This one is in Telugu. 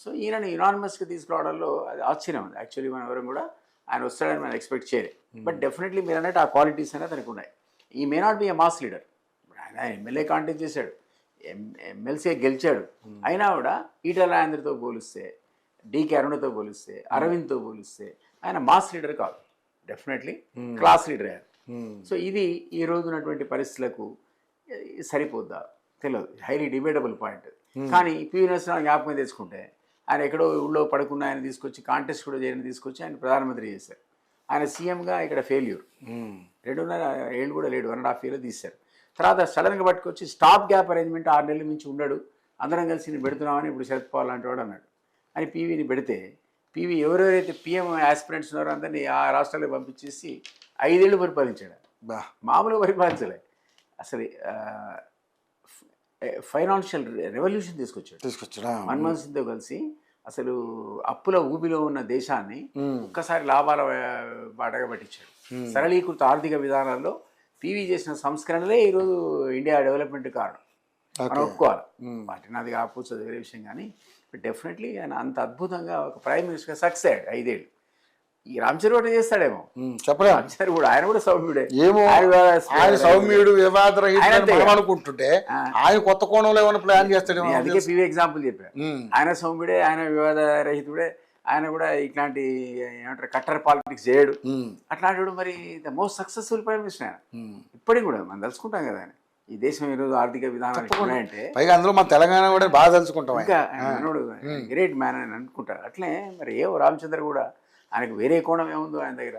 సో ఈయనని యునానిమస్గా తీసుకురావడంలో అది ఆశ్చర్యం ఉంది. యాక్చువల్లీ మనం ఎవరం కూడా ఆయన వస్తాడని మనం ఎక్స్పెక్ట్ చేయలేదు. బట్ డెఫినెట్లీ మీరు అన్నట్టు ఆ క్వాలిటీస్ అనేది తనకు ఉన్నాయి. ఈ may not be A mass leader. ఆయన ఎమ్మెల్యే కాంటెస్ట్ చేశాడు, ఎమ్మెల్సీ గెలిచాడు. అయినా కూడా ఈటల రాజేంద్రతో పోలిస్తే, డికే అరుణతో పోలిస్తే, అరవింద్తో పోలిస్తే ఆయన మాస్ లీడర్ కాదు. డెఫినెట్లీ క్లాస్ లీడర్ అయ్యారు. సో ఇది ఈ రోజు ఉన్నటువంటి పరిస్థితులకు సరిపోద్దా తెలియదు. Highly debatable point. కానీ పివి నరసింహారావు జ్ఞాపకం తెచ్చుకుంటే ఆయన ఎక్కడో ఊళ్ళో పడుకున్న ఆయన తీసుకొచ్చి కాంటెస్ట్ కూడా చేయని తీసుకొచ్చి ఆయన ప్రధానమంత్రి చేశారు. ఆయన సీఎంగా ఇక్కడ ఫెయిల్యూర్, 2.5 ఏళ్ళు కూడా లేడు, 1.5 ఇయర్లో తీశారు. తర్వాత సడన్గా పట్టుకొచ్చి స్టాప్ గ్యాప్ అరేంజ్మెంట్ 6 నెలల మించి ఉండడు, అందరం కలిసి నేను పెడుతున్నామని ఇప్పుడు శరద్ పవార్ లాంటి వాడు అన్నాడు అని పీవీని పెడితే, పీవీ ఎవరెవరైతే పిఎం ఆస్పిరెంట్స్ ఉన్నారో అందరినీ ఆ రాష్ట్రాలకు పంపించేసి 5 ఏళ్ళు పరిపాలించాడు. మామూలుగా పరిపాలించలే, అసలు ఫైనాన్షియల్ రెవల్యూషన్ తీసుకొచ్చాడు. మన్మోహన్ సింగ్తో కలిసి అసలు అప్పుల ఊబిలో ఉన్న దేశాన్ని ఒక్కసారి లాభాల బాటగా పట్టించాడు. సరళీకృత ఆర్థిక విధానాల్లో పీవీ చేసిన సంస్కరణలే ఈరోజు ఇండియా డెవలప్మెంట్ కారణం, మనం ఒప్పుకోవాలి. వాటిని అది కాకపోవచ్చు, అది వేరే విషయం. కానీ డెఫినెట్లీ ఆయన అంత అద్భుతంగా ఒక ప్రైమ్ మినిస్టర్గా సక్సెస్ అయ్యాడు 5 ఏళ్ళు. ఈ రామచంద్ర కూడా చేస్తాడేమో చెప్పలేదు. రామచంద్ర కూడా ఆయన కూడా సౌమ్యుడే, ఆయన సౌమ్యుడు అనుకుంటుంటే ఆయన కొత్త కోణంలో ఏమైనా ప్లాన్ చేస్తాడేమో. అందుకే పీవీ ఎగ్జాంపుల్ చెప్పారు. ఆయన సౌమ్యుడే, ఆయన వివాద రహితుడే, ఆయన కూడా ఇట్లాంటి ఏమంటారు కట్టర్ పాలిటిక్స్ చేయడు. అట్లాంటి మరి the most successful prime minister ఆయన. ఇప్పటికి కూడా మనం తెలుసుకుంటాం కదా ఆయన ఈ దేశం ఈరోజు ఆర్థిక విధానాలు ఉన్నాయంటే, పైగా అందులో మన తెలంగాణ కూడా బాగా తెలుసుకుంటాం. ఇంకా గ్రేట్ మ్యాన్ అని అనుకుంటారు. అట్లే మరి రామచంద్ర కూడా ఆయనకు వేరే కోణం ఏముందో ఆయన దగ్గర.